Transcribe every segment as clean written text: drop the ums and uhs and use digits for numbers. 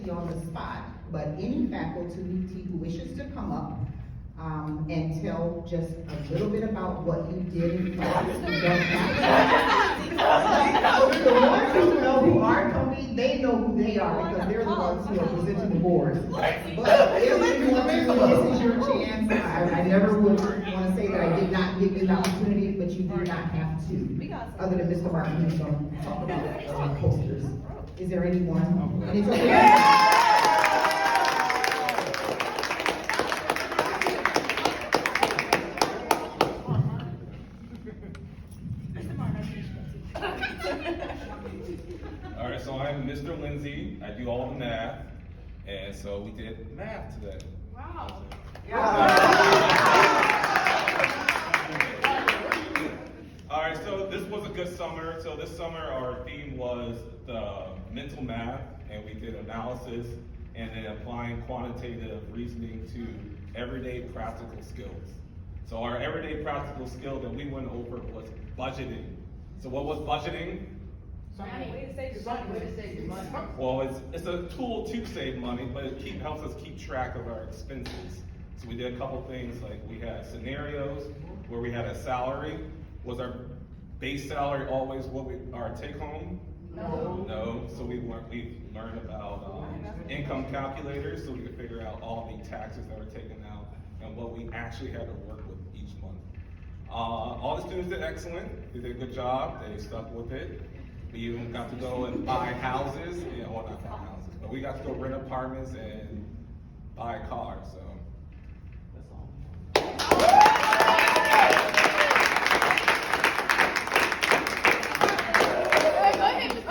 faculty on the spot, but any faculty who wishes to come up and tell just a little bit about what you did in class. You don't have to. The ones who know who are coming, they know who they are because they're the ones who are presenting the boards. But if you want to, this is your chance. I never would want to say that I did not give you the opportunity, but you do not have to. Other than Mr. Martin, who's going to talk about posters. Is there anyone? And it's okay. All right, so I'm Mr. Lindsay. I do all the math, and so we did math today. Wow. All right, so this was a good summer. So this summer our theme was the mental math, and we did analysis and then applying quantitative reasoning to everyday practical skills. So our everyday practical skill that we went over was budgeting. So what was budgeting? Way to save your money. Well, it's a tool to save money, but it helps us keep track of our expenses. So we did a couple things, like we had scenarios where we had a salary. Was our base salary always what our take home? No. So we learned about income calculators, so we could figure out all the taxes that were taken out and what we actually had to work with each month. All the students did excellent. They did a good job. They stuck with it. We even got to go and buy houses. Well, not buy houses, but we got to go rent apartments and buy a car. So that's all.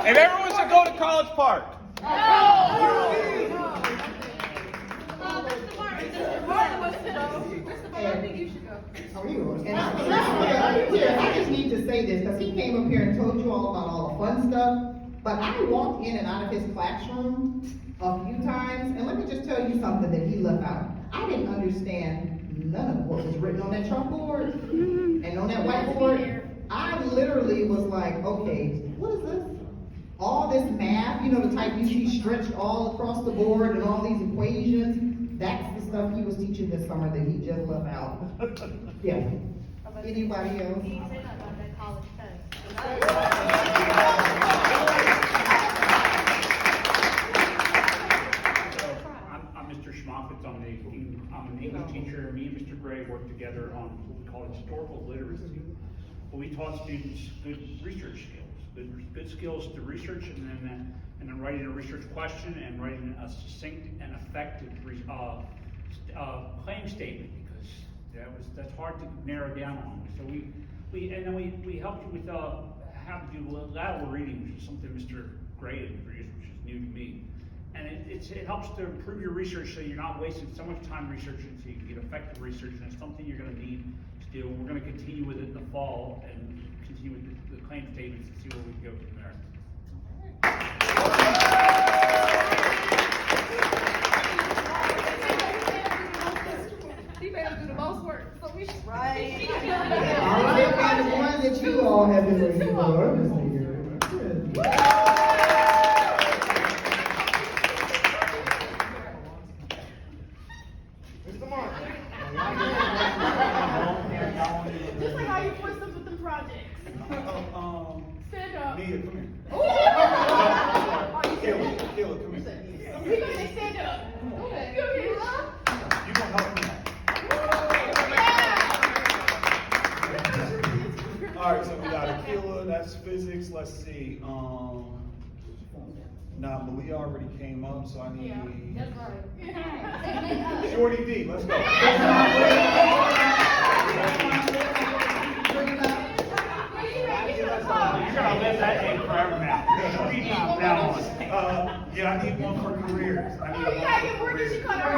And everyone should go to College Park. And I just need to say this, because he came up here and told you all about all the fun stuff, but I walked in and out of his classroom a few times, and let me just tell you something that he left out. I didn't understand none of what was written on that chalkboard and on that whiteboard. I literally was like, okay, what is this? All this math, you know, the type you see stretched all across the board and all these equations, that's the stuff he was teaching this summer that he just left out. Yeah. Anybody else? He said about that college test. I'm Mr. Schmoffitz. I'm an English teacher. Me and Mr. Gray work together on what we call historical literacy. Well, we taught students good research skills, good skills to research, and then writing a research question and writing a succinct and effective claim statement, because that's hard to narrow down on. So we helped you with how to do lateral reading, which is something Mr. Gray introduced, which is new to me. And it helps to improve your research so you're not wasting so much time researching, so you can get effective research, and it's something you're going to need to do. We're going to continue with it in the fall and continue with the claim statements and see where we can go from there. He made us do the most work, so we should. Right. All right, and the one that you all have been waiting for. Mr. Martin. Just like how you forced us with the projects. Stand up. Nia, come here. Kayla, come here. We gonna say stand up. Okay. You gonna help me out. All right, so we got Akila, that's physics. Let's see. Now Malia already came up, so I need. Yeah, that's right. Shorty D, let's go. You're gonna live that name forever now. Yeah, I need one for careers. I need Oh, you gotta get where did she cut her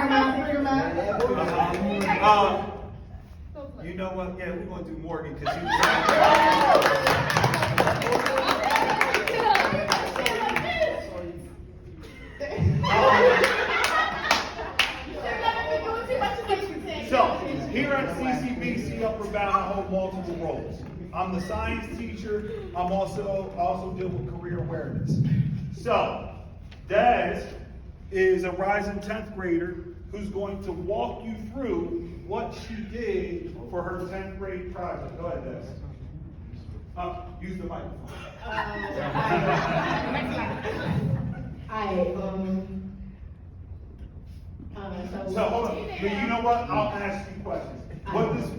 You know what? Yeah, we're gonna do Morgan because she was. So, here at CCBC Upward Bound, I hold multiple roles. I'm the science teacher. I'm also deal with career awareness. So, Des is a rising 10th grader who's going to walk you through what she did for her 10th grade project. Go ahead, Des. Use the microphone. So hold on. But you know what? I'll ask you questions.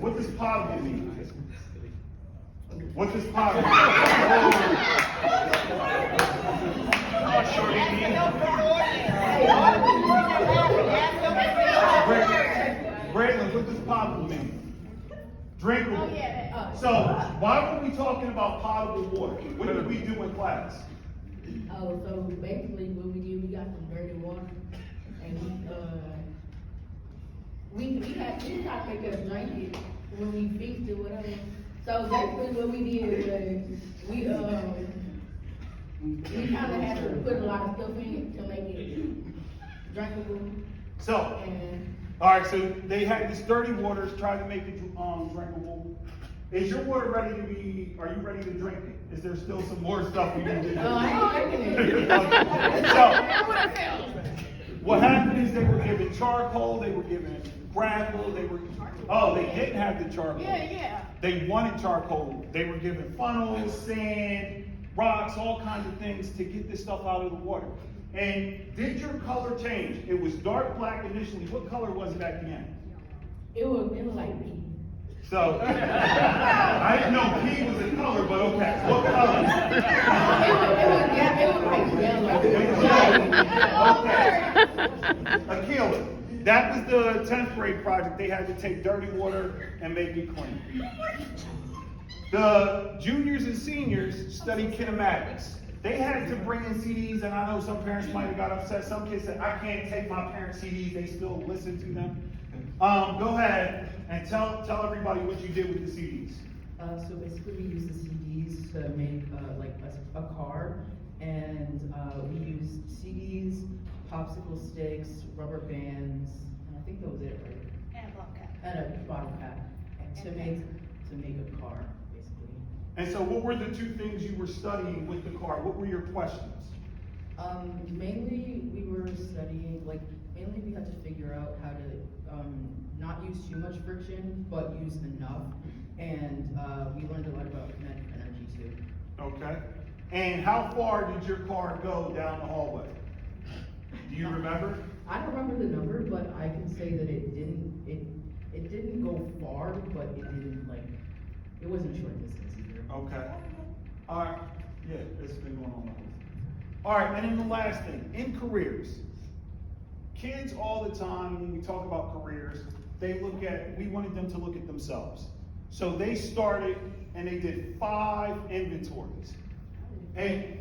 What does potable mean? What does potable mean? Oh, shorty, Braylon, what does potable mean? Drinkable. Oh, yeah. So, why were we talking about potable water? What did we do in class? Oh, so basically what we did, we got some dirty water and we tried to make us drink it when we fixed it, whatever. So basically what we did was we kind of had to put a lot of stuff in it to make it drinkable. So, And alright, so they had this dirty water, tried to make it drinkable. Is your water ready to be, are you ready to drink it? Is there still some more stuff we need to do? I ain't drinking it. So, what happened is they were given charcoal, they were given gravel, they didn't have the charcoal. Yeah. They wanted charcoal. They were given funnels, sand, rocks, all kinds of things to get this stuff out of the water. And did your color change? It was dark black initially. What color was it at the end? It was like pee. So, I didn't know pea was a color, but okay. What color? It was like yellow. Okay. Akila, that was the 10th grade project. They had to take dirty water and make it clean. The juniors and seniors studied kinematics. They had to bring in CDs, and I know some parents might have got upset. Some kids said, I can't take my parents' CDs. They still listen to them. Go ahead and tell everybody what you did with the CDs. So basically we use the CDs to make like a card, and we use CDs, popsicle sticks, rubber bands, and I think that was it, right? And a block cap. And a bottle cap to make a card, basically. And so what were the two things you were studying with the card? What were your questions? Mainly we were studying, mainly we had to figure out how to not use too much friction, but use enough. And we learned a lot about kinetic energy too. Okay. And how far did your car go down the hallway? Do you remember? I don't remember the number, but I can say that it didn't go far, but it didn't it wasn't short distance either. Okay. All right. Yeah, it's been going on the whole time. All right, and then the last thing, in careers. Kids all the time, when we talk about careers, we wanted them to look at themselves. So they started and they did 5 inventories. And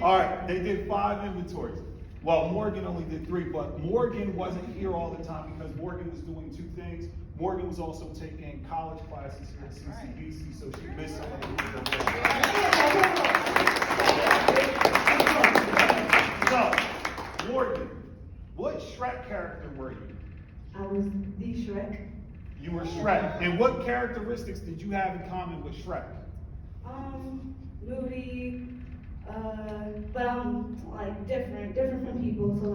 all right, they did 5 inventories. Well, Morgan only did 3, but Morgan wasn't here all the time because Morgan was doing 2 things. Morgan was also taking college classes here at CCBC, so she missed some of the So, Morgan, what Shrek character were you? I was the Shrek. You were Shrek. And what characteristics did you have in common with Shrek? Moody, but I'm different from people. So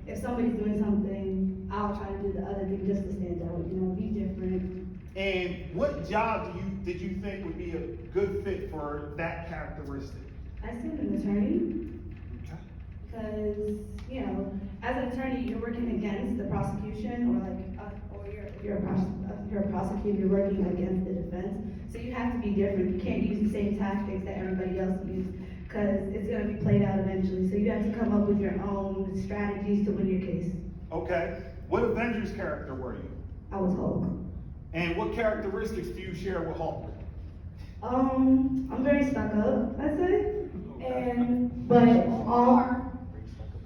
if somebody's doing something, I'll try to do the other thing just to stand out. Be different. And what job did you think would be a good fit for that characteristic? I said an attorney, because as an attorney, you're working against the prosecution, or you're a prosecutor, you're working against the defense. So you have to be different. You can't use the same tactics that everybody else uses, because it's going to be played out eventually. So you have to come up with your own strategies to win your case. Okay. What Avengers character were you? I was Hulk. And what characteristics do you share with Hulk? I'm very stuck up, I'd say. But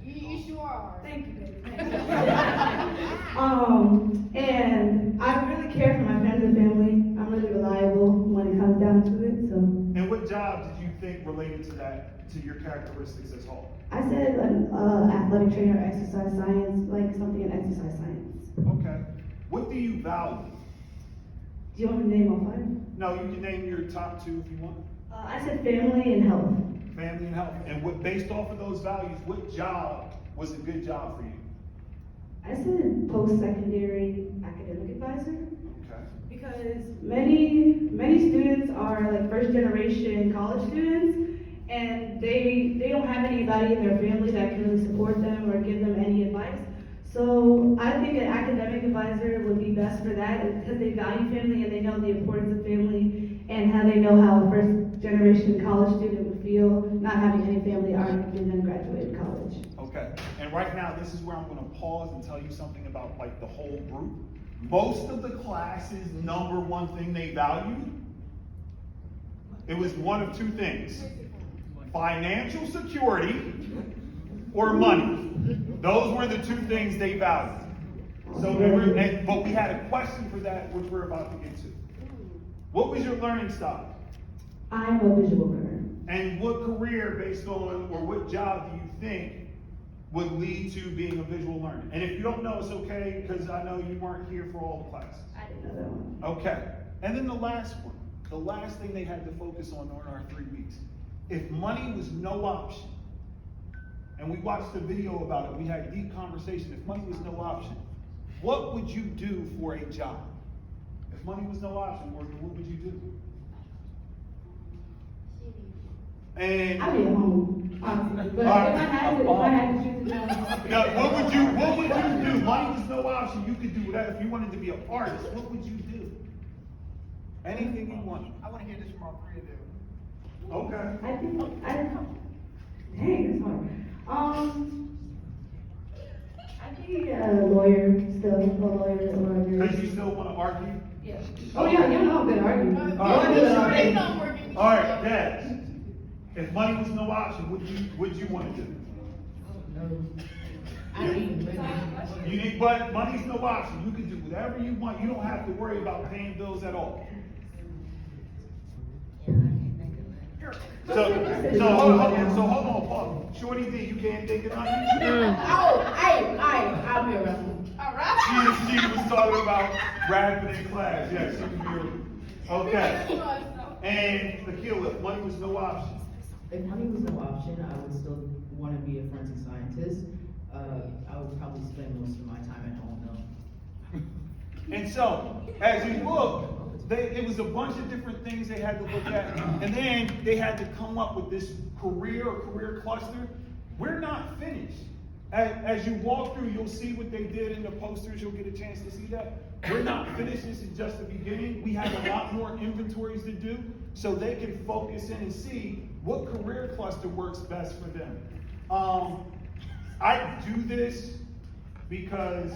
You sure are. thank you, baby. And I really care for my friends and family. I'm really reliable when it comes down to it. So. And what job did you think related to your characteristics as Hulk? I said athletic trainer, exercise science, something in exercise science. Okay. What do you value? Do you want me to name all 5? No, you can name your top 2 if you want. I said family and health. Family and health. And what, based off of those values, what job was a good job for you? I said post-secondary academic advisor. Okay. Because many students are like first generation college students, and they don't have anybody in their family that can really support them or give them any advice. So I think an academic advisor would be best for that, because they value family and they know the importance of family and how they know how a first generation college student would feel not having any family after them graduated college. Okay, and right now, this is where I'm gonna pause and tell you something about like the whole group. Most of the classes, number one thing they valued, it was one of two things: financial security or money. Those were the two things they valued. So but we had a question for that, which we're about to get to. What was your learning style? I'm a visual learner. And what career, based on, or what job do you think would lead to being a visual learner? And if you don't know, it's okay, because I know you weren't here for all the classes. I didn't know that one. Okay, and then the last one, the last thing they had to focus on during our 3 weeks. If money was no option, and we watched the video about it, we had a deep conversation. If money was no option, what would you do for a job? If money was no option, Morgan, what would you do? And I'd be at home, honestly, but if I had to choose a job. now, what would you do? Money was no option. You could do whatever. If you wanted to be an artist, what would you do? Anything you want. I wanna hear this from all three of them. Okay. I think, dang, that's hard. I'd be a lawyer still, a lawyer or a Because nurse. you still want to argue? Yeah. Oh, yeah, you know I'm good at arguing. All right, Dad. If money was no option, what you want to do? I need money. You need, but money's no option. You can do whatever you want. You don't have to worry about paying bills at all. So hold on, Paul. Shorty D, you can't think of nothing? I'll be around. She was talking about rapping in class. Yes, she was here. Okay. And Akila, if money was no option. If money was no option, I would still want to be a forensic scientist. I would probably spend most of my time at home though. And so, as you look, it was a bunch of different things they had to look at, and then they had to come up with this career cluster. We're not finished. As you walk through, you'll see what they did in the posters. You'll get a chance to see that. We're not finished. This is just the beginning. We have a lot more inventories to do, so they can focus in and see what career cluster works best for them. I do this because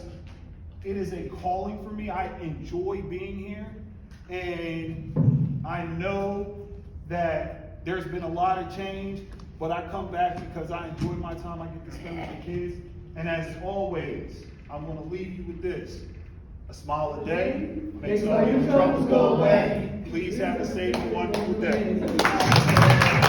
it is a calling for me. I enjoy being here, and I know that there's been a lot of change, but I come back because I enjoy my time I get to spend with the kids. And as always, I'm gonna leave you with this: a smile a day makes all your troubles go away. Please have a safe and wonderful day.